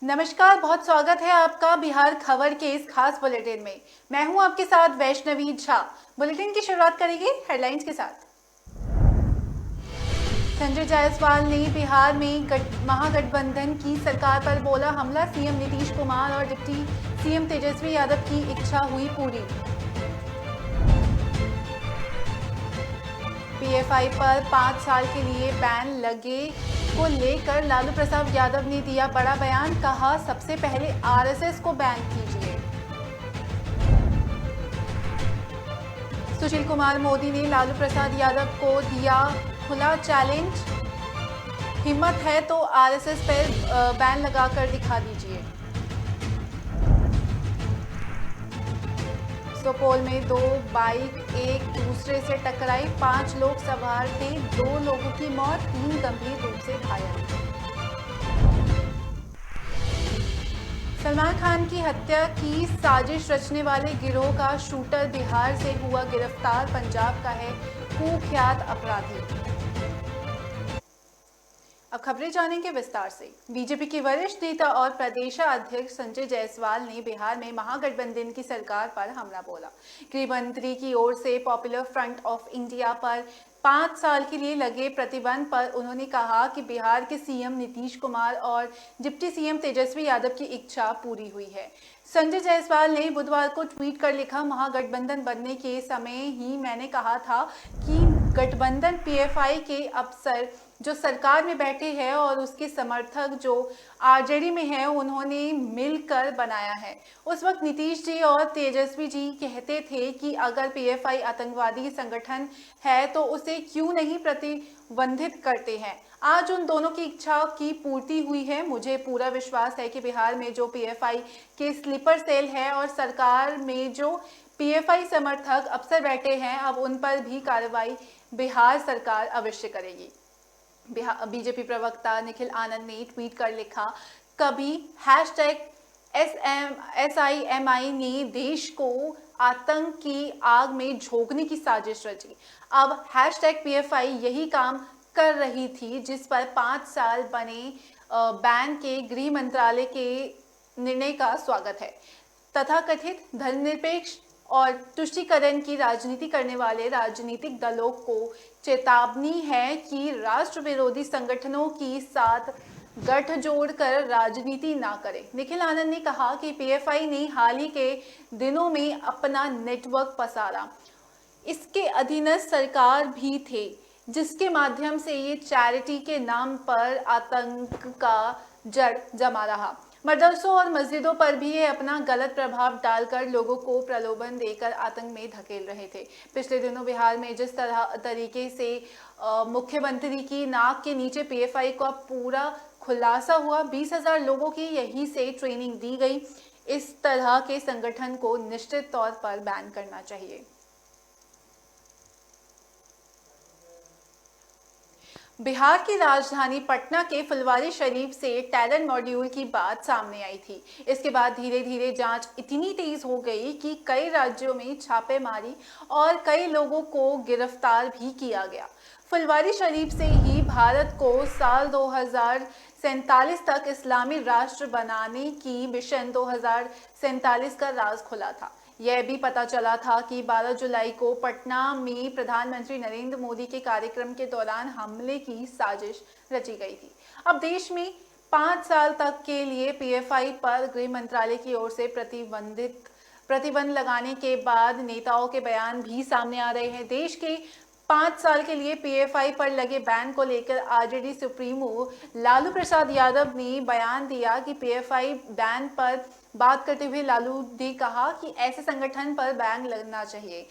नमस्कार, बहुत स्वागत है आपका बिहार खबर के इस खास बुलेटिन में। मैं हूं आपके साथ वैष्णवी झा। बुलेटिन की शुरुआत करेंगे हेडलाइंस के साथ। संजय जायसवाल ने बिहार में महागठबंधन की सरकार पर बोला हमला। सीएम नीतीश कुमार और डिप्टी सीएम तेजस्वी यादव की इच्छा हुई पूरी। पीएफआई पर 5 साल के लिए बैन लगे को लेकर लालू प्रसाद यादव ने दिया बड़ा बयान। कहा सबसे पहले आरएसएस को बैन कीजिए। सुशील कुमार मोदी ने लालू प्रसाद यादव को दिया खुला चैलेंज। हिम्मत है तो आरएसएस पर बैन लगाकर दिखा दीजिए। सुपौल में 2 बाइक एक दूसरे से टकराई, 5 लोग सवार थे, 2 लोगों की मौत, 3 गंभीर रूप से घायल। सलमान खान की हत्या की साजिश रचने वाले गिरोह का शूटर बिहार से हुआ गिरफ्तार। पंजाब का है कुख्यात अपराधी। अब खबरें जानेंगे विस्तार से। बीजेपी के वरिष्ठ नेता और प्रदेशाध्यक्ष संजय जायसवाल ने बिहार में महागठबंधन की सरकार पर हमला बोला। गृह मंत्री की ओर से पॉपुलर फ्रंट ऑफ इंडिया पर 5 साल के लिए लगे प्रतिबंध पर उन्होंने कहा कि बिहार के सीएम नीतीश कुमार और डिप्टी सीएम तेजस्वी यादव की इच्छा पूरी हुई है। संजय जायसवाल ने बुधवार को ट्वीट कर लिखा, महागठबंधन बनने के समय ही मैंने कहा था कि गठबंधन पीएफआई के अफसर जो सरकार में बैठे हैं और उसके समर्थक जो आरजेडी में हैं उन्होंने मिलकर बनाया है। उस वक्त नीतीश जी और तेजस्वी जी कहते थे कि अगर पीएफआई आतंकवादी संगठन है तो उसे क्यों नहीं प्रतिबंधित करते हैं। आज उन दोनों की इच्छा की पूर्ति हुई है। मुझे पूरा विश्वास है कि बिहार में जो पीएफआई के स्लीपर सेल है और सरकार में जो पीएफआई समर्थक अफसर बैठे हैं, अब उन पर भी कार्रवाई बिहार सरकार अवश्य करेगी। बीजेपी प्रवक्ता निखिल आनंद ने ट्वीट कर लिखा, कभी #SIMI ने देश को आतंक की आग में झोंकने की साजिश रची। अब #PFI यही काम कर रही थी, जिस पर 5 साल बने बैन के गृह मंत्रालय के निर्णय का स्वागत है। तथाकथित धर्मनिरपेक्ष और तुष्टीकरण की राजनीति करने वाले राजनीतिक दलों को चेतावनी है कि राष्ट्र विरोधी संगठनों के साथ गठजोड़ कर राजनीति ना करें। निखिल आनंद ने कहा कि पीएफआई ने हाल ही के दिनों में अपना नेटवर्क पसारा। इसके अधीनस्थ सरकार भी थे, जिसके माध्यम से ये चैरिटी के नाम पर आतंक का जड़ जमा रहा। मदरसों और मस्जिदों पर भी ये अपना गलत प्रभाव डालकर लोगों को प्रलोभन देकर आतंक में धकेल रहे थे। पिछले दिनों बिहार में जिस तरीके से मुख्यमंत्री की नाक के नीचे पीएफआई का पूरा खुलासा हुआ, 20,000 लोगों की यहीं से ट्रेनिंग दी गई। इस तरह के संगठन को निश्चित तौर पर बैन करना चाहिए। बिहार की राजधानी पटना के फुलवारी शरीफ से टैलेंट मॉड्यूल की बात सामने आई थी। इसके बाद धीरे धीरे जांच इतनी तेज हो गई कि कई राज्यों में छापेमारी और कई लोगों को गिरफ्तार भी किया गया। फुलवारी शरीफ से ही भारत को साल 2047 तक इस्लामी राष्ट्र बनाने की मिशन 2047 का राज खुला था। यह भी पता चला था कि 12 जुलाई को पटना में प्रधानमंत्री नरेंद्र मोदी के कार्यक्रम के दौरान हमले की साजिश रची गई थी। अब देश में 5 साल तक के लिए पीएफआई पर गृह मंत्रालय की ओर से प्रतिबंध लगाने के बाद नेताओं के बयान भी सामने आ रहे हैं। देश के 5 साल के लिए पीएफआई पर लगे बैन को लेकर आरजेडी सुप्रीमो लालू प्रसाद यादव ने बयान दिया कि पीएफआई बैन पर बात करते हुए लालू ने कहा कि ऐसे संगठन पर बैन लगना चाहिए।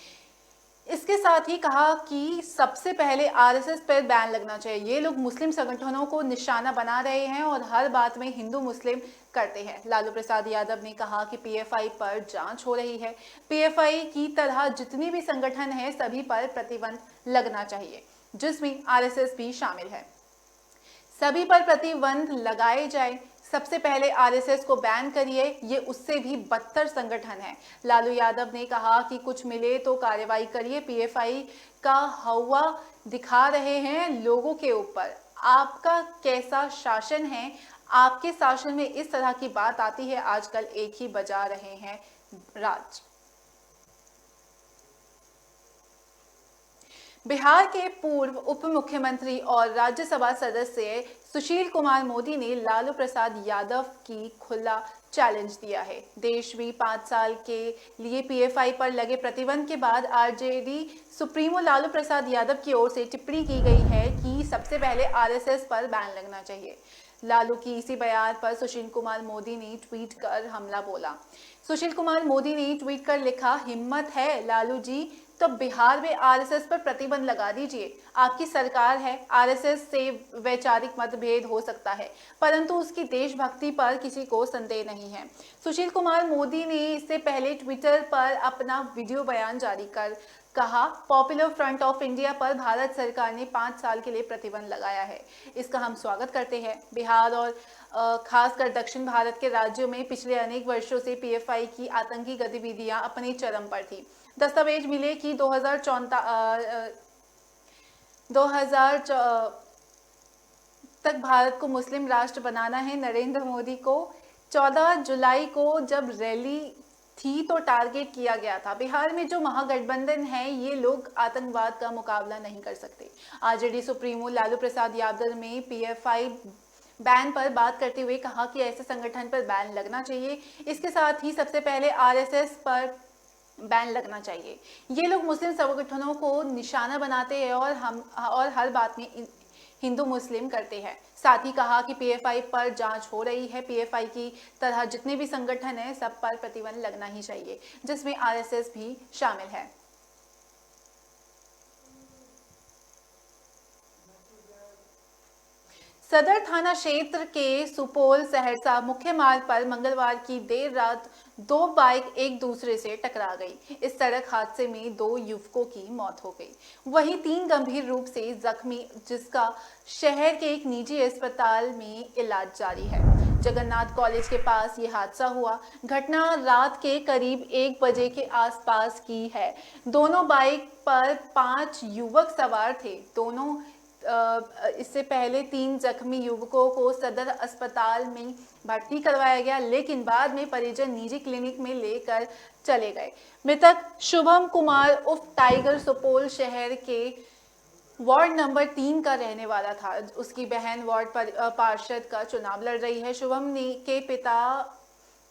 इसके साथ ही कहा कि सबसे पहले आरएसएस पर बैन लगना चाहिए। ये लोग मुस्लिम संगठनों को निशाना बना रहे हैं और हर बात में हिंदू मुस्लिम करते हैं। लालू प्रसाद यादव ने कहा कि पीएफआई पर जांच हो रही है। पीएफआई की तरह जितने भी संगठन हैं सभी पर प्रतिबंध लगना चाहिए, जिसमें आरएसएस भी शामिल है। सभी पर प्रतिबंध लगाए जाए। सबसे पहले आरएसएस को बैन करिए, ये उससे भी बदतर संगठन है। लालू यादव ने कहा कि कुछ मिले तो कार्रवाई करिए। पीएफआई का हवा दिखा रहे हैं लोगों के ऊपर। आपका कैसा शासन है? आपके शासन में इस तरह की बात आती है, आजकल एक ही बजा रहे हैं राज। बिहार के पूर्व उप मुख्यमंत्री और राज्यसभा सदस्य सुशील कुमार मोदी ने लालू प्रसाद यादव की खुला चैलेंज दिया है। देश में 5 साल के लिए पीएफआई पर लगे प्रतिबंध के बाद आरजेडी सुप्रीमो लालू प्रसाद यादव की ओर से टिप्पणी की गई है कि सबसे पहले आरएसएस पर बैन लगना चाहिए। लालू की इसी बयान पर सुशील कुमार मोदी ने ट्वीट कर हमला बोला। सुशील कुमार मोदी ने ट्वीट कर लिखा, हिम्मत है लालू जी तो बिहार में आरएसएस पर प्रतिबंध लगा दीजिए। आपकी सरकार है, आरएसएस से वैचारिक मतभेद हो सकता है, परंतु उसकी देशभक्ति पर किसी को संदेह नहीं है। सुशील कुमार मोदी ने इससे पहले ट्विटर पर अपना वीडियो बयान जारी कर कहा, पॉपुलर फ्रंट ऑफ इंडिया पर भारत सरकार ने 5 साल के लिए प्रतिबंध लगाया है। इसका हम स्वागत करते हैं। बिहार और खासकर दक्षिण भारत के राज्यों में पिछले अनेक वर्षों से पीएफआई की आतंकी गतिविधियां अपने चरम पर थी। दस्तावेज मिले कि 2000 तक भारत को मुस्लिम राष्ट्र बनाना है। नरेंद्र मोदी को 14 जुलाई को जब रैली थी तो टारगेट किया गया था। बिहार में जो महागठबंधन है, ये लोग आतंकवाद का मुकाबला नहीं कर सकते। आरजेडी सुप्रीमो लालू प्रसाद यादव ने पीएफआई बैन पर बात करते हुए कहा कि ऐसे संगठन पर बैन लगना चाहिए। इसके साथ ही सबसे पहले आरएसएस पर बैन लगना चाहिए। ये लोग मुस्लिम संगठनों को निशाना बनाते हैं और हर बात में हिंदू मुस्लिम करते हैं। साथ ही कहा कि पीएफआई पर जांच हो रही है। पीएफआई की तरह जितने भी संगठन हैं, सब पर प्रतिबंध लगना ही चाहिए, जिसमें आरएसएस भी शामिल है। सदर थाना क्षेत्र के सुपौल सहरसा मुख्य मार्ग पर मंगलवार की देर रात 2 बाइक एक दूसरे से टकरा गई। इस सड़क हादसे में 2 युवकों की मौत हो गई, वहीं 3 गंभीर रूप से जख्मी, जिसका शहर के एक निजी अस्पताल में इलाज जारी है। जगन्नाथ कॉलेज के पास ये हादसा हुआ। घटना रात के करीब 1 बजे के आसपास की है। दोनों बाइक पर 5 युवक सवार थे। इससे पहले 3 जख्मी युवकों को सदर अस्पताल में भर्ती करवाया गया, लेकिन बाद में परिजन निजी क्लिनिक में लेकर चले गए। मृतक शुभम कुमार उर्फ टाइगर सुपौल शहर के वार्ड नंबर 3 का रहने वाला था। उसकी बहन वार्ड पार्षद का चुनाव लड़ रही है। शुभम के पिता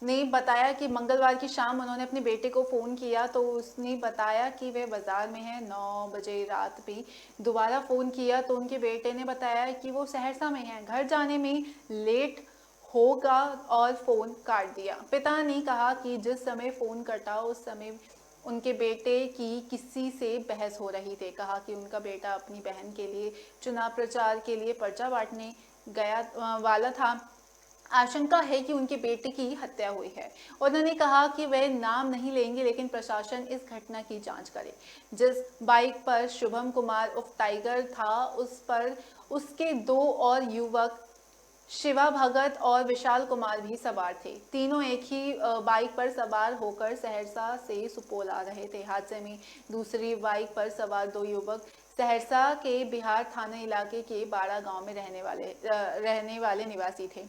ने बताया कि मंगलवार की शाम उन्होंने अपने बेटे को फ़ोन किया तो उसने बताया कि वह बाज़ार में है। 9 बजे रात भी दोबारा फ़ोन किया तो उनके बेटे ने बताया कि वो सहरसा में है, घर जाने में लेट होगा और फ़ोन काट दिया। पिता ने कहा कि जिस समय फ़ोन कटा उस समय उनके बेटे की किसी से बहस हो रही थी। कहा कि उनका बेटा अपनी बहन के लिए चुनाव प्रचार के लिए पर्चा बांटने वाला था। आशंका है कि उनके बेटे की हत्या हुई है। उन्होंने कहा कि वह नाम नहीं लेंगे, लेकिन प्रशासन इस घटना की जांच करे। जिस बाइक पर शुभम कुमार उर्फ टाइगर था, उस पर उसके 2 और युवक शिवा भगत और विशाल कुमार भी सवार थे। तीनों एक ही बाइक पर सवार होकर सहरसा से सुपौल आ रहे थे। हादसे में दूसरी बाइक पर सवार 2 युवक सहरसा के बिहार थाना इलाके के बाड़ा गांव में रहने वाले निवासी थे।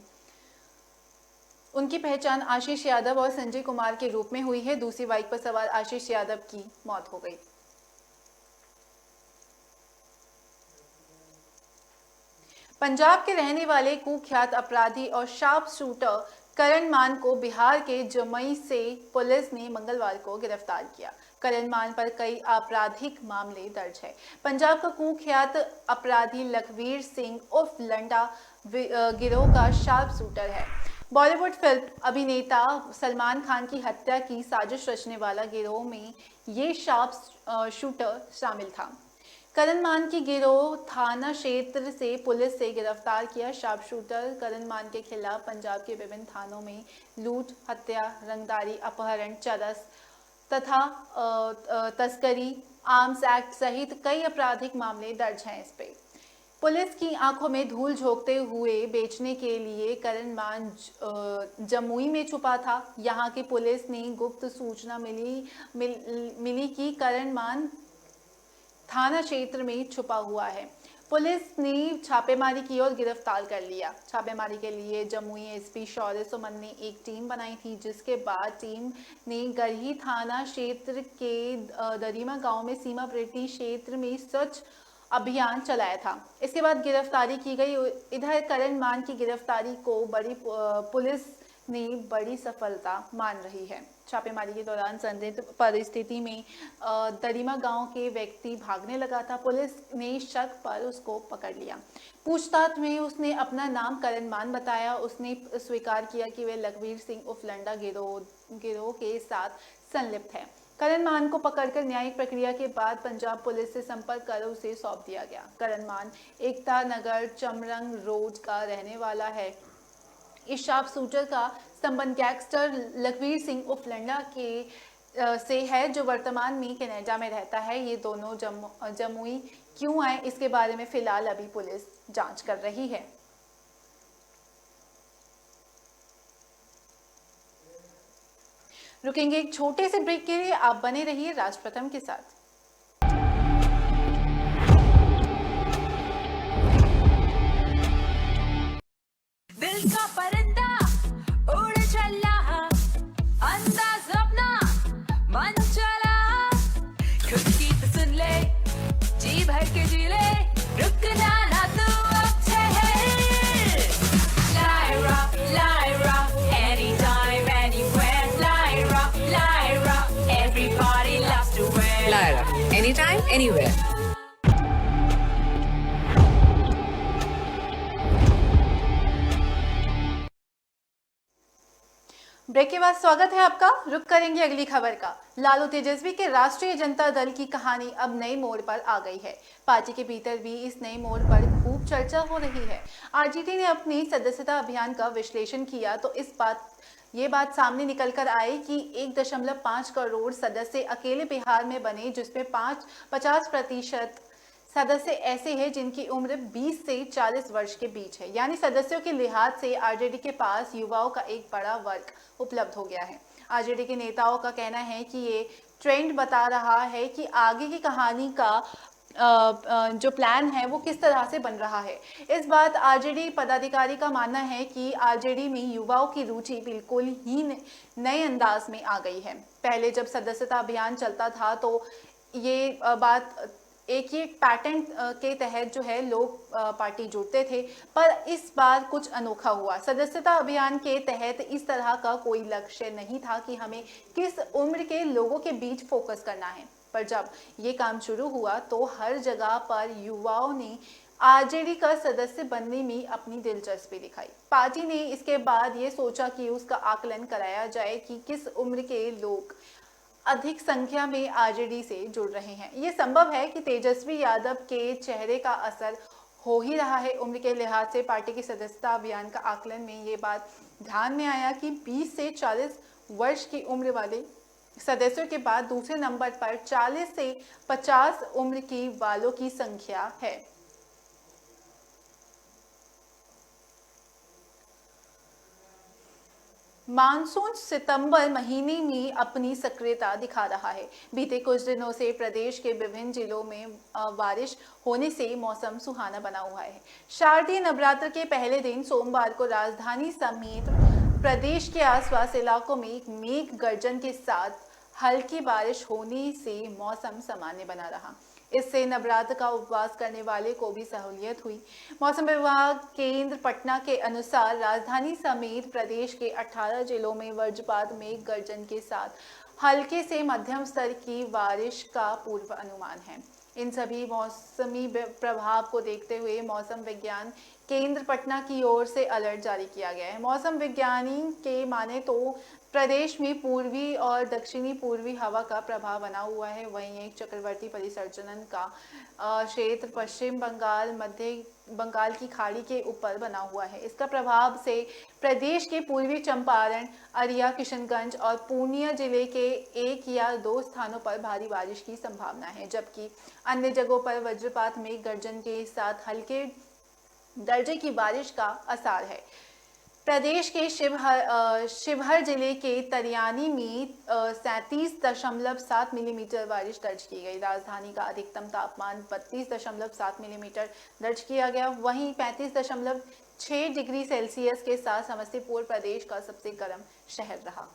उनकी पहचान आशीष यादव और संजय कुमार के रूप में हुई है। दूसरी बाइक पर सवार आशीष यादव की मौत हो गई। पंजाब के रहने वाले कुख्यात अपराधी और शार्प शूटर करण मान को बिहार के जमुई से पुलिस ने मंगलवार को गिरफ्तार किया। करण मान पर कई आपराधिक मामले दर्ज है। पंजाब का कुख्यात अपराधी लखवीर सिंह उर्फ लंडा गिरोह का शार्प शूटर है। बॉलीवुड फिल्म अभिनेता सलमान खान की हत्या की साजिश रचने वाला गिरोह में ये शार्प शूटर शामिल था। करण मान की गिरोह थाना क्षेत्र से पुलिस से गिरफ्तार किया। शार्प शूटर करण मान के खिलाफ पंजाब के विभिन्न थानों में लूट, हत्या, रंगदारी, अपहरण, चरस तथा तस्करी, आर्म्स एक्ट सहित कई आपराधिक मामले दर्ज हैं। इस पे पुलिस की आंखों में धूल झोंकते हुए बेचने के लिए करण मान जमुई में छुपा था। यहां की पुलिस ने गुप्त सूचना मिली कि करण मान थाना क्षेत्र में छुपा हुआ है। पुलिस ने छापेमारी की और गिरफ्तार कर लिया। छापेमारी के लिए जमुई एसपी शौर्य सुमन ने एक टीम बनाई थी, जिसके बाद टीम ने गरही थाना क्षेत्र के दरिमा गांव में सीमावर्ती क्षेत्र में सर्च अभियान चलाया था। इसके बाद गिरफ्तारी की गई। इधर करण मान की गिरफ्तारी को पुलिस ने बड़ी सफलता मान रही है। छापेमारी के दौरान संदिग्ध परिस्थिति में दरिमा गांव के व्यक्ति भागने लगा था। पुलिस ने शक पर उसको पकड़ लिया। पूछताछ में उसने अपना नाम करण मान बताया। उसने स्वीकार किया कि वह लखवीर सिंह उर्फ लंडा गिरोह के साथ संलिप्त है। करण मान को पकड़कर न्यायिक प्रक्रिया के बाद पंजाब पुलिस से संपर्क कर उसे सौंप दिया गया। करण मान एकता नगर चमरंग रोड का रहने वाला है। इस शार्प शूटर का संबंध गैंगस्टर लखवीर सिंह उर्फ लंडा के से है, जो वर्तमान में कनाडा में रहता है। ये दोनों जमुई क्यों आए, इसके बारे में फिलहाल अभी पुलिस जांच कर रही है। रुकेंगे एक छोटे से ब्रेक के लिए, आप बने रहिए राज प्रथम के साथ। दिल का परिंदा उड़ चला, अंदाज अपना मन चला, खुद की तो सुन ले, जी भर के जी ले, रुकना ना तू अब ठहर। Lyra, anytime, anywhere. Lyra, everybody loves to wear. Lyra, anytime, anywhere. Break के बाद स्वागत है आपका। रुक करेंगे अगली खबर का। लालू तेजस्वी के राष्ट्रीय जनता दल की कहानी अब नए मोड़ पर आ गई है। पार्टी के भीतर भी इस नए मोड़ पर खूब चर्चा हो रही है। आरजेडी ने अपनी सदस्यता अभियान का विश्लेषण किया तो ये बात सामने निकल कर आई कि 1.5 करोड़ सदस्य अकेले बिहार में बने, जिसमें 50% सदस्य ऐसे हैं जिनकी उम्र 20 से 40 वर्ष के बीच है। यानी सदस्यों के लिहाज से आरजेडी के पास युवाओं का एक बड़ा वर्ग उपलब्ध हो गया है। आरजेडी के नेताओं का कहना है कि ये ट्रेंड बता रहा है कि आगे की कहानी का जो प्लान है वो किस तरह से बन रहा है। इस बात आरजेडी पदाधिकारी का मानना है कि आरजेडी में युवाओं की रुचि बिल्कुल ही नए अंदाज में आ गई है। पहले जब सदस्यता अभियान चलता था तो ये बात एक ही पैटर्न के तहत जो है लोग पार्टी जुड़ते थे, पर इस बार कुछ अनोखा हुआ। सदस्यता अभियान के तहत इस तरह का कोई लक्ष्य नहीं था कि हमें किस उम्र के लोगों के बीच फोकस करना है, पर जब ये काम शुरू हुआ तो हर जगह पर युवाओं ने आरजेडी का सदस्य बनने में अपनी दिलचस्पी दिखाई। पार्टी ने इसके बाद ये सोचा कि उसका आकलन कराया जाए कि किस उम्र के लोग अधिक संख्या में आरजेडी से जुड़ रहे हैं। ये संभव है कि तेजस्वी यादव के चेहरे का असर हो ही रहा है। उम्र के लिहाज से पार्टी की सदस्यता अभियान का आकलन में ये बात ध्यान में आया कि 20 से 40 वर्ष की उम्र वाले सदस्यों के बाद दूसरे नंबर पर 40 से 50 उम्र की वालों की संख्या है। मानसून सितंबर महीने में अपनी सक्रियता दिखा रहा है। बीते कुछ दिनों से प्रदेश के विभिन्न जिलों में बारिश होने से मौसम सुहाना बना हुआ है। शारदीय नवरात्र के पहले दिन सोमवार को राजधानी समेत प्रदेश के आसपास इलाकों में एक मेघ गर्जन के साथ हल्की बारिश होने से मौसम सामान्य बना रहा। इससे नवरात्र का उपवास करने वाले को भी सहूलियत हुई। मौसम विभाग केंद्र पटना के अनुसार राजधानी समेत प्रदेश के 18 जिलों में वज्रपात मेघ गर्जन के साथ हल्के से मध्यम स्तर की बारिश का पूर्व अनुमान है। इन सभी मौसमी प्रभाव को देखते हुए मौसम विज्ञान केंद्र पटना की ओर से अलर्ट जारी किया गया है। मौसम विज्ञानी के माने तो प्रदेश में पूर्वी और दक्षिणी पूर्वी हवा का प्रभाव बना हुआ है। वहीं एक चक्रवाती परिसंचरण का क्षेत्र पश्चिम बंगाल मध्य बंगाल की खाड़ी के ऊपर बना हुआ है। इसका प्रभाव से प्रदेश के पूर्वी चंपारण, अरिया, किशनगंज और पूर्णिया जिले के 1 या 2 स्थानों पर भारी बारिश की संभावना है, जबकि अन्य जगहों पर वज्रपात में गर्जन के साथ हल्के दर्जे की बारिश का आसार है। प्रदेश के शिवहर जिले के तरियानी में 37.7 मिलीमीटर बारिश दर्ज की गई। राजधानी का अधिकतम तापमान 32.7 मिलीमीटर दर्ज किया गया। वहीं 35.6 डिग्री सेल्सियस के साथ समस्तीपुर प्रदेश का सबसे गर्म शहर रहा।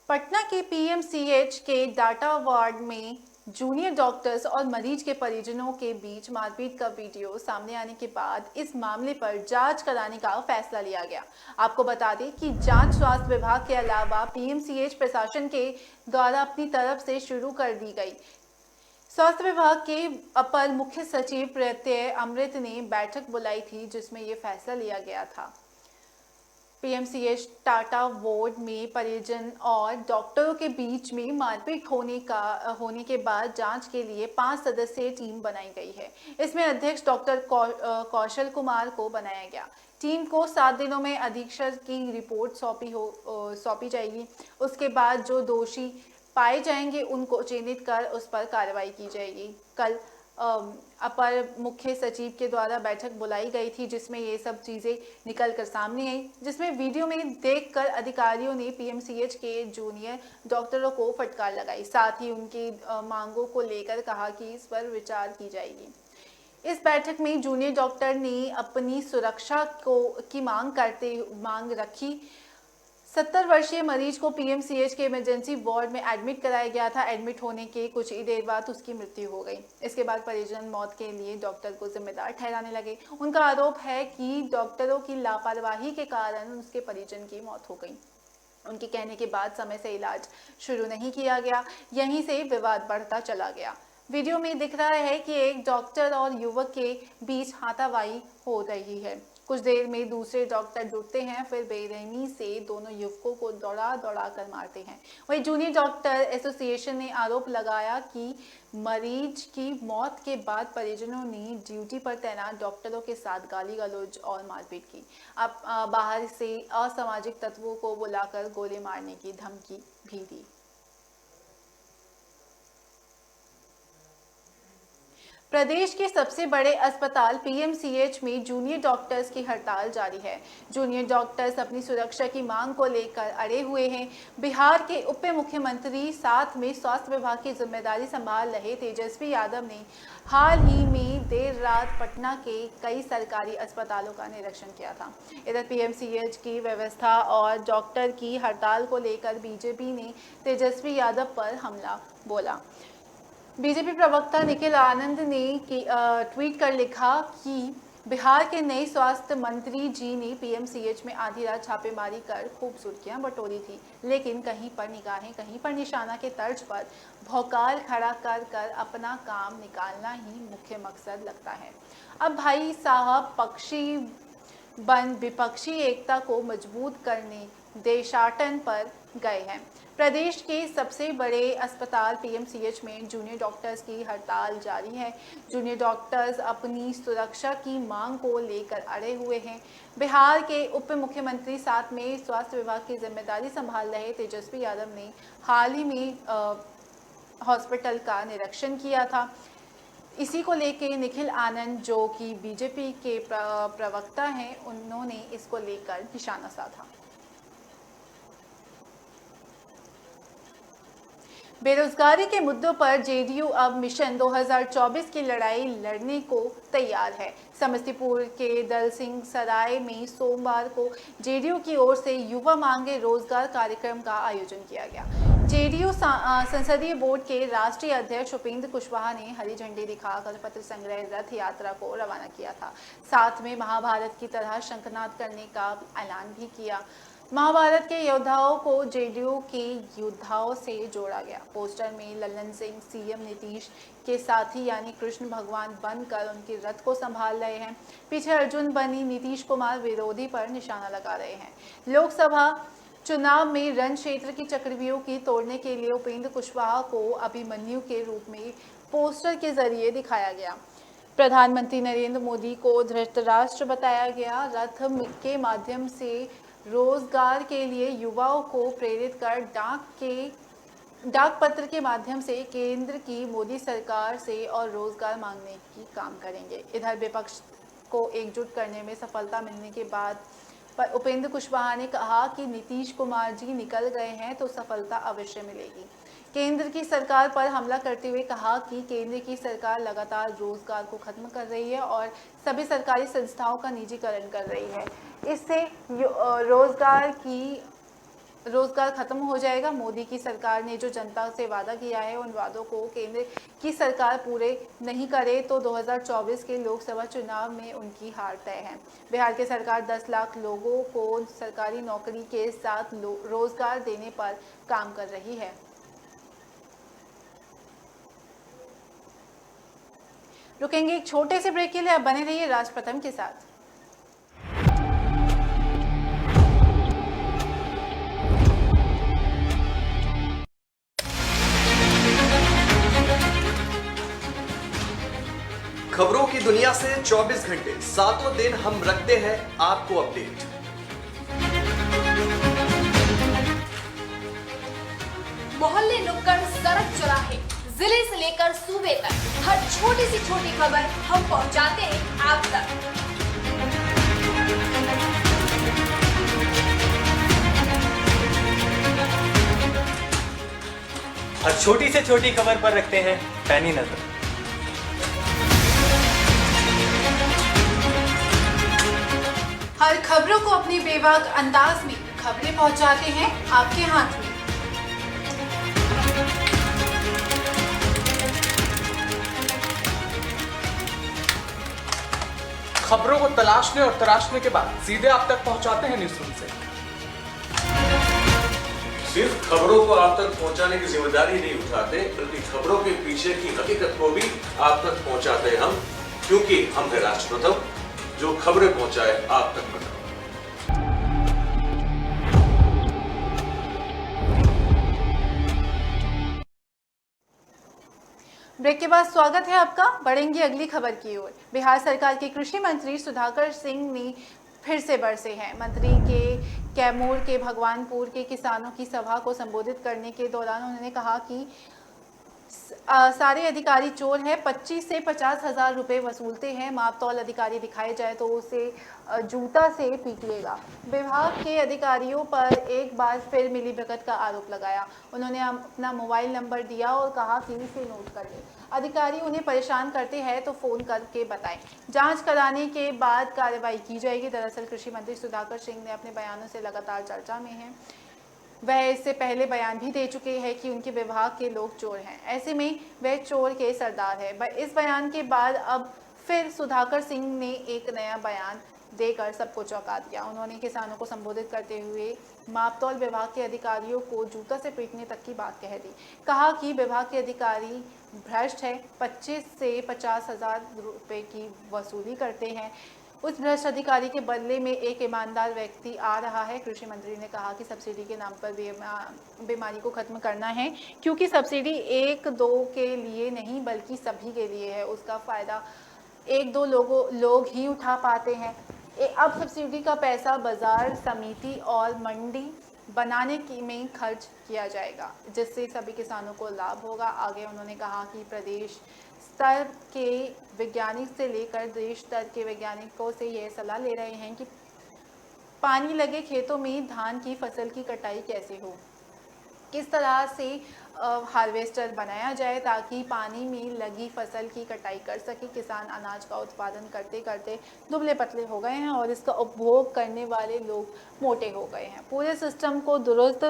पटना के पीएमसीएच के डाटा वार्ड में जूनियर डॉक्टर्स और मरीज के परिजनों के बीच मारपीट का वीडियो सामने आने के बाद इस मामले पर जांच कराने का फैसला लिया गया। आपको बता दें कि जांच स्वास्थ्य विभाग के अलावा पीएमसीएच प्रशासन के द्वारा अपनी तरफ से शुरू कर दी गई। स्वास्थ्य विभाग के अपर मुख्य सचिव प्रत्यय अमृत ने बैठक बुलाई थी, जिसमें ये फैसला लिया गया था। पीएमसीएच टाटा वार्ड में परिजन और डॉक्टरों के बीच में मारपीट होने के बाद जांच के लिए 5 सदस्यीय टीम बनाई गई है। इसमें अध्यक्ष डॉक्टर कौशल कुमार को बनाया गया। टीम को 7 दिनों में अधीक्षक की रिपोर्ट सौंपी जाएगी। उसके बाद जो दोषी पाए जाएंगे उनको चिन्हित कर उस पर कार्रवाई की जाएगी। कल अपर मुख्य सचिव के द्वारा बैठक बुलाई गई थी, जिसमें ये सब चीज़ें निकल कर सामने आई, जिसमें वीडियो में देखकर अधिकारियों ने पीएमसीएच के जूनियर डॉक्टरों को फटकार लगाई। साथ ही उनकी मांगों को लेकर कहा कि इस पर विचार की जाएगी। इस बैठक में जूनियर डॉक्टर ने अपनी सुरक्षा की मांग रखी। 70 वर्षीय मरीज को पीएमसीएच के इमरजेंसी वार्ड में एडमिट कराया गया था। एडमिट होने के कुछ ही देर बाद उसकी मृत्यु हो गई। इसके बाद परिजन मौत के लिए डॉक्टर को जिम्मेदार ठहराने लगे। उनका आरोप है कि डॉक्टरों की लापरवाही के कारण उसके परिजन की मौत हो गई। उनके कहने के बाद समय से इलाज शुरू नहीं किया गया। यहीं से विवाद बढ़ता चला गया। वीडियो में दिख रहा है कि एक डॉक्टर और युवक के बीच हाथापाई हो रही है। कुछ देर में दूसरे डॉक्टर जुटते हैं, फिर बेरहमी से दोनों युवकों को दौड़ा कर मारते हैं। वहीं जूनियर डॉक्टर एसोसिएशन ने आरोप लगाया कि मरीज की मौत के बाद परिजनों ने ड्यूटी पर तैनात डॉक्टरों के साथ गाली गलौज और मारपीट की। अब बाहर से असामाजिक तत्वों को बुलाकर गोली मारने की धमकी भी दी। प्रदेश के सबसे बड़े अस्पताल पीएमसीएच में जूनियर डॉक्टर्स की हड़ताल जारी है। जूनियर डॉक्टर्स अपनी सुरक्षा की मांग को लेकर अड़े हुए हैं। बिहार के उप मुख्यमंत्री साथ में स्वास्थ्य विभाग की जिम्मेदारी संभाल रहे तेजस्वी यादव ने हाल ही में देर रात पटना के कई सरकारी अस्पतालों का निरीक्षण किया था। इधर पीएमसीएच की व्यवस्था और डॉक्टर की हड़ताल को लेकर बीजेपी ने तेजस्वी यादव पर हमला बोला। बीजेपी प्रवक्ता निखिल आनंद ने ट्वीट कर लिखा कि बिहार के नए स्वास्थ्य मंत्री जी ने पीएमसीएच में आधी रात छापेमारी कर खूब सुर्खियां बटोरी थी, लेकिन कहीं पर निगाहें कहीं पर निशाना के तर्ज पर भौकाल खड़ा कर अपना काम निकालना ही मुख्य मकसद लगता है। अब भाई साहब पक्षी बन विपक्षी एकता को मजबूत करने देशाटन पर गए हैं। प्रदेश के सबसे बड़े अस्पताल पीएमसीएच में जूनियर डॉक्टर्स की हड़ताल जारी है। जूनियर डॉक्टर्स अपनी सुरक्षा की मांग को लेकर अड़े हुए हैं। बिहार के उप मुख्यमंत्री साथ में स्वास्थ्य विभाग की जिम्मेदारी संभाल रहे तेजस्वी यादव ने हाल ही में हॉस्पिटल का निरीक्षण किया था। इसी को लेकर निखिल आनंद, जो कि बीजेपी के प्रवक्ता हैं, उन्होंने इसको लेकर निशाना साधा। बेरोजगारी के मुद्दों पर जेडीयू अब मिशन 2024 की लड़ाई लड़ने को तैयार है। समस्तीपुर के दलसिंह सराय में सोमवार को जेडीयू की ओर से युवा मांगे रोजगार कार्यक्रम का आयोजन किया गया। जेडीयू संसदीय बोर्ड के राष्ट्रीय अध्यक्ष उपेंद्र कुशवाहा ने हरी झंडी दिखाकर पत्र संग्रह रथ यात्रा को रवाना किया था। साथ में महाभारत की तरह शंखनाद करने का ऐलान भी किया। महाभारत के योद्धाओं को जेडीयू के योद्धाओं से जोड़ा गया। पोस्टर में लल्लन सिंह सीएम नीतीश के साथी यानी कृष्ण भगवान बनकर उनके रथ को संभाल रहे हैं। पीछे अर्जुन बनी नीतीश कुमार विरोधी पर निशाना लगा रहे हैं। लोकसभा चुनाव में रण क्षेत्र की चक्रव्यूह की तोड़ने के लिए उपेंद्र कुशवाहा को अभिमन्यु के रूप में पोस्टर के जरिए दिखाया गया। प्रधानमंत्री नरेंद्र मोदी को धृतराष्ट्र बताया गया। रथ के माध्यम से रोजगार के लिए युवाओं को प्रेरित कर डाक के डाक पत्र के माध्यम से केंद्र की मोदी सरकार से और रोजगार मांगने की काम करेंगे। इधर विपक्ष को एकजुट करने में सफलता मिलने के बाद पर उपेंद्र कुशवाहा ने कहा कि नीतीश कुमार जी निकल गए हैं तो सफलता अवश्य मिलेगी। केंद्र की सरकार पर हमला करते हुए कहा कि केंद्र की सरकार लगातार रोजगार को खत्म कर रही है और सभी सरकारी संस्थाओं का निजीकरण कर रही है। इससे रोजगार खत्म हो जाएगा। मोदी की सरकार ने जो जनता से वादा किया है उन वादों को केंद्र की सरकार पूरे नहीं करे तो 2024 के लोकसभा चुनाव में उनकी हार तय है। बिहार की सरकार 10 लाख लोगों को सरकारी नौकरी के साथ रोजगार देने पर काम कर रही है। रुकेंगे एक छोटे से ब्रेक के लिए, अब बने रहिए राज प्रथम के साथ। खबरों की दुनिया से 24 घंटे सातों दिन हम रखते हैं आपको अपडेट। मोहल्ले, नुक्कड़, सड़क, चौराहे, जिले से लेकर सूबे तक हर छोटी सी छोटी खबर हम पहुंचाते हैं आप तक। हर छोटी से छोटी खबर पर रखते हैं पैनी नजर। हर खबरों को अपने बेबाक अंदाज में खबरें पहुंचाते हैं आपके हाथ में। खबरों को तलाशने और तराशने के बाद सीधे आप तक पहुंचाते हैं न्यूज़ रूम से। सिर्फ खबरों को आप तक पहुंचाने की जिम्मेदारी नहीं उठाते, बल्कि खबरों के पीछे की हकीकत को भी आप तक पहुंचाते हैं हम, क्योंकि हम है राज प्रथम, जो खबरें पहुंचाए आप तक बताओ। ब्रेक के बाद स्वागत है आपका। बढ़ेंगे अगली खबर की ओर। बिहार सरकार के कृषि मंत्री सुधाकर सिंह ने फिर से बरसे हैं। मंत्री के कैमूर के भगवानपुर के किसानों की सभा को संबोधित करने के दौरान उन्होंने कहा कि सारे अधिकारी चोर हैं, 25 से 50 हजार रुपये वसूलते हैं। मापतौल अधिकारी दिखाए जाए तो उसे जूता से पीटिएगा। विभाग के अधिकारियों पर एक बार फिर मिलीभगत का आरोप लगाया। उन्होंने अपना मोबाइल नंबर दिया और कहा कि इसे नोट कर लें। अधिकारी उन्हें परेशान करते हैं तो फोन करके बताएं। जांच कराने के बाद कार्रवाई की जाएगी। दरअसल कृषि मंत्री सुधाकर सिंह ने अपने बयानों से लगातार चर्चा में हैं। वह इससे पहले बयान भी दे चुके हैं कि उनके विभाग के लोग चोर हैं, ऐसे में वह चोर के सरदार है। इस बयान के बाद अब फिर सुधाकर सिंह ने एक नया बयान देकर सबको चौंका दिया। उन्होंने किसानों को संबोधित करते हुए मापतौल विभाग के अधिकारियों को जूता से पीटने तक की बात कह दी। कहा कि विभाग के अधिकारी भ्रष्ट है, 25 से 50 हजार रुपये की वसूली करते हैं। उस भ्रष्ट अधिकारी के बदले में एक ईमानदार व्यक्ति आ रहा है। कृषि मंत्री ने कहा कि सब्सिडी के नाम पर बीमारी को खत्म करना है, क्योंकि सब्सिडी 1-2 के लिए नहीं बल्कि सभी के लिए है। उसका फायदा 1-2 लोग ही उठा पाते हैं। अब सब्सिडी का पैसा बाजार समिति और मंडी बनाने में खर्च किया जाएगा, जिससे सभी किसानों को लाभ होगा। आगे उन्होंने कहा कि प्रदेश स्तर के वैज्ञानिक से लेकर देश स्तर के वैज्ञानिकों से यह सलाह ले रहे हैं कि पानी लगे खेतों में धान की फसल की कटाई कैसे हो, किस तरह से हार्वेस्टर बनाया जाए ताकि पानी में लगी फसल की कटाई कर सके। किसान अनाज का उत्पादन करते करते दुबले पतले हो गए हैं और इसका उपभोग करने वाले लोग मोटे हो गए हैं। पूरे सिस्टम को दुरुस्त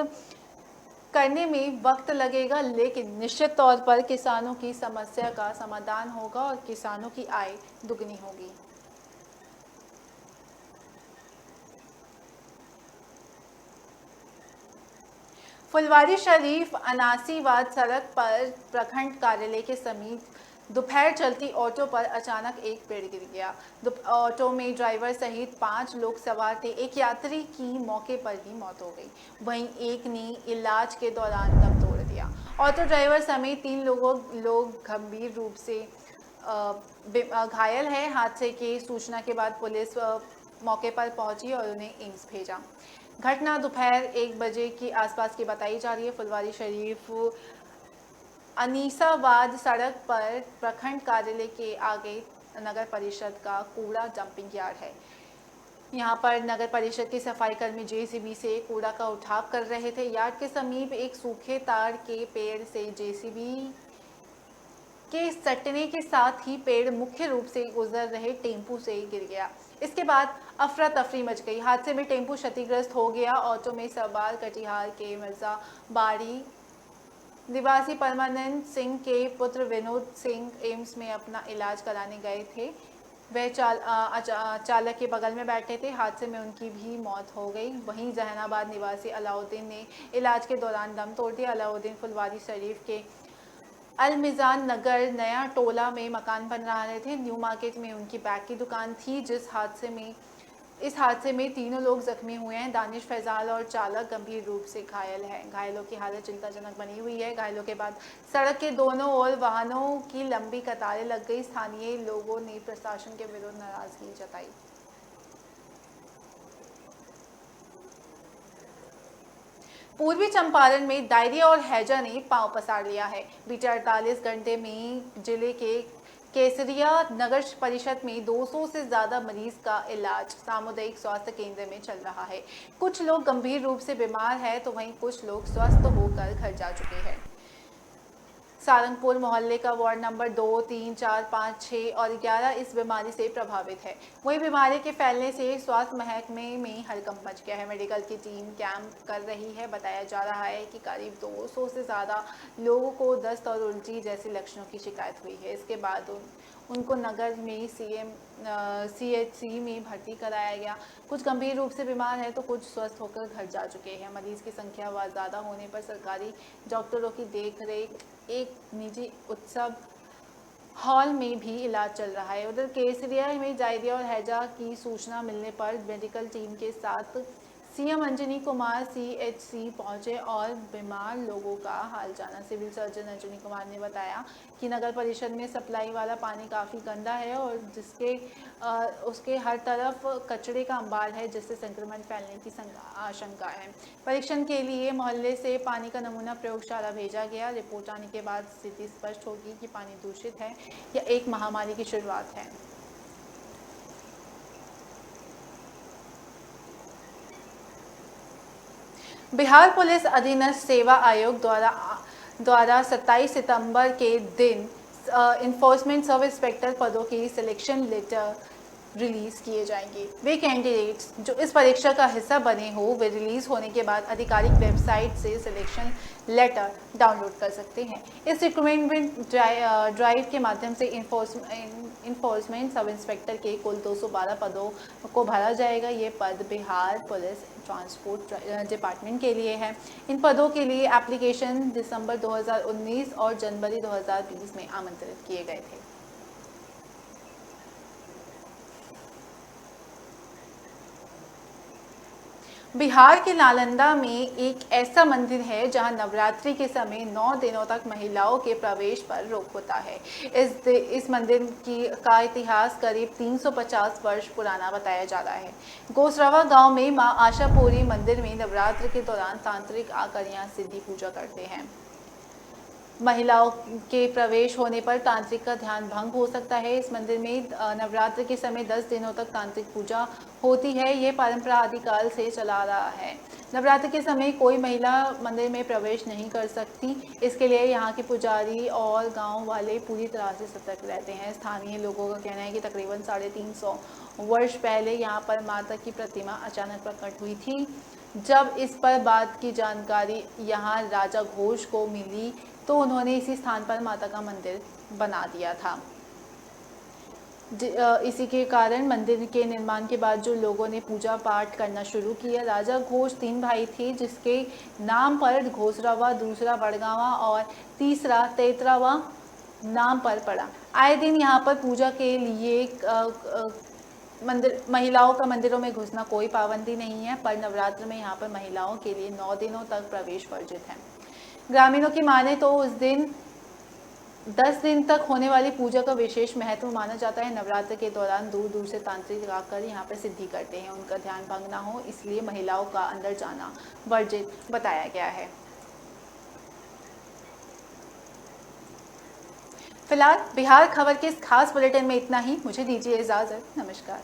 करने में वक्त लगेगा, लेकिन निश्चित तौर पर किसानों की समस्या का समाधान होगा और किसानों की आय दुगनी होगी। फुलवारी शरीफ अनासीवाद सड़क पर प्रखंड कार्यालय के समीप दोपहर चलती ऑटो पर अचानक एक पेड़ गिर गया। ऑटो में ड्राइवर सहित 5 लोग सवार थे। एक यात्री की मौके पर ही मौत हो गई, वहीं एक ने इलाज के दौरान दम तोड़ दिया। ऑटो ड्राइवर समेत 3 लोग गंभीर रूप से घायल हैं। हादसे की सूचना के बाद पुलिस मौके पर पहुंची और उन्हें एम्स भेजा। घटना दोपहर 1 बजे की आसपास की बताई जा रही है। फुलवारी शरीफ अनीसाबाद सड़क पर प्रखंड कार्यालय के आगे नगर परिषद का कूड़ा डंपिंग यार्ड है। यहाँ पर नगर परिषद के सफाई कर्मी जेसीबी से कूड़ा का उठाव कर रहे थे। यार्ड के समीप एक सूखे ताड़ के पेड़ से जेसीबी के सटने के साथ ही पेड़ मुख्य रूप से गुजर रहे टेम्पू से गिर गया। इसके बाद अफरा तफरी मच गई। हादसे में टेम्पू क्षतिग्रस्त हो गया। ऑटो में सवार कटिहार के मिर्जा बाड़ी निवासी परमानंद सिंह के पुत्र विनोद सिंह एम्स में अपना इलाज कराने गए थे। वह चालक के बगल में बैठे थे। हादसे में उनकी भी मौत हो गई। वहीं जहानाबाद निवासी अलाउद्दीन ने इलाज के दौरान दम तोड़ दिया। अलाउद्दीन फुलवारी शरीफ के अलमिजान नगर नया टोला में मकान बन रहे थे। न्यू मार्केट में उनकी बैग की दुकान थी। इस हादसे में तीनों लोग जख्मी हुए हैं। दानिश, फैजाल और चालक गंभीर रूप से घायल है। घायलों की हालत चिंताजनक बनी हुई है। घायलों के बाद सड़क के दोनों ओर वाहनों की लंबी कतारें लग गई। स्थानीय लोगों ने प्रशासन के विरुद्ध नाराजगी जताई। पूर्वी चंपारण में डायरिया और हैजा ने पांव पसार लिया है। बीते 48 घंटे में जिले के केसरिया नगर परिषद में 200 से ज्यादा मरीज का इलाज सामुदायिक स्वास्थ्य केंद्र में चल रहा है। कुछ लोग गंभीर रूप से बीमार हैं तो वहीं कुछ लोग स्वस्थ होकर घर जा चुके हैं। सारंगपुर मोहल्ले का वार्ड नंबर 2, 3, 4, 5, 6 और 11 इस बीमारी से प्रभावित है। वही बीमारी के फैलने से स्वास्थ्य महकमे में हड़कंप मच गया है। मेडिकल की टीम कैंप कर रही है। बताया जा रहा है कि करीब 200 से ज़्यादा लोगों को दस्त और उल्टी जैसे लक्षणों की शिकायत हुई है। इसके बाद उनको नगर में CHC में भर्ती कराया गया। कुछ गंभीर रूप से बीमार है तो कुछ स्वस्थ होकर घर जा चुके हैं। मरीज की संख्या व ज़्यादा होने पर सरकारी डॉक्टरों की देखरेख एक निजी उत्सव हॉल में भी इलाज चल रहा है। उधर केसरिया में डायरिया और हैजा की सूचना मिलने पर मेडिकल टीम के साथ सीएम अंजनी कुमार CHC पहुंचे और बीमार लोगों का हाल जाना। सिविल सर्जन अंजनी कुमार ने बताया कि नगर परिषद में सप्लाई वाला पानी काफ़ी गंदा है और उसके हर तरफ कचरे का अंबार है, जिससे संक्रमण फैलने की आशंका है। परीक्षण के लिए मोहल्ले से पानी का नमूना प्रयोगशाला भेजा गया। रिपोर्ट आने के बाद स्थिति स्पष्ट होगी कि पानी दूषित है या एक महामारी की शुरुआत है। बिहार पुलिस अधीनस्थ सेवा आयोग द्वारा 27 सितंबर के दिन इन्फोर्समेंट सब इंस्पेक्टर पदों की सिलेक्शन लेटर रिलीज किए जाएंगे। वे कैंडिडेट्स जो इस परीक्षा का हिस्सा बने हो वे रिलीज होने के बाद आधिकारिक वेबसाइट से सिलेक्शन लेटर डाउनलोड कर सकते हैं। इस रिक्रूटमेंट ड्राइव के माध्यम से इन्फोर्समेंट सब इंस्पेक्टर के कुल 212 पदों को भरा जाएगा। ये पद बिहार पुलिस ट्रांसपोर्ट डिपार्टमेंट के लिए है। इन पदों के लिए एप्लीकेशन दिसंबर 2019 और जनवरी 2020 में आमंत्रित किए गए थे। बिहार के नालंदा में एक ऐसा मंदिर है जहां नवरात्रि के समय 9 दिनों तक महिलाओं के प्रवेश पर रोक होता है। इस मंदिर का इतिहास करीब 350 वर्ष पुराना बताया जा रहा है। गोसरावा गांव में मां आशापुरी मंदिर में नवरात्र के दौरान तांत्रिक आकर यहां सिद्धि पूजा करते हैं। महिलाओं के प्रवेश होने पर तांत्रिक का ध्यान भंग हो सकता है। इस मंदिर में नवरात्र के समय 10 दिनों तक तांत्रिक पूजा होती है। ये परंपरा आदिकाल से चला रहा है। नवरात्र के समय कोई महिला मंदिर में प्रवेश नहीं कर सकती। इसके लिए यहाँ के पुजारी और गांव वाले पूरी तरह से सतर्क रहते हैं। स्थानीय लोगों का कहना है कि तकरीबन 350 वर्ष पहले यहाँ पर माता की प्रतिमा अचानक प्रकट हुई थी। जब इस पर बात की जानकारी यहाँ राजा घोष को मिली तो उन्होंने इसी स्थान पर माता का मंदिर बना दिया था। इसी के कारण मंदिर के निर्माण के बाद जो लोगों ने पूजा पाठ करना शुरू किया। राजा घोष 3 भाई थे जिसके नाम पर घोसरावा, दूसरा बड़गावा और तीसरा तेतरावा नाम पर पड़ा। आए दिन यहाँ पर पूजा के लिए महिलाओं का मंदिरों में घुसना कोई पाबंदी नहीं है, पर नवरात्र में यहाँ पर महिलाओं के लिए 9 दिनों तक प्रवेश वर्जित है। ग्रामीणों की माने तो उस दिन 10 दिन तक होने वाली पूजा का विशेष महत्व माना जाता है। नवरात्र के दौरान दूर दूर से तांत्रिक आकर यहाँ पर सिद्धि करते हैं। उनका ध्यान भंग ना हो इसलिए महिलाओं का अंदर जाना वर्जित बताया गया है। फिलहाल बिहार खबर के इस खास बुलेटिन में इतना ही। मुझे दीजिए इजाजत। नमस्कार।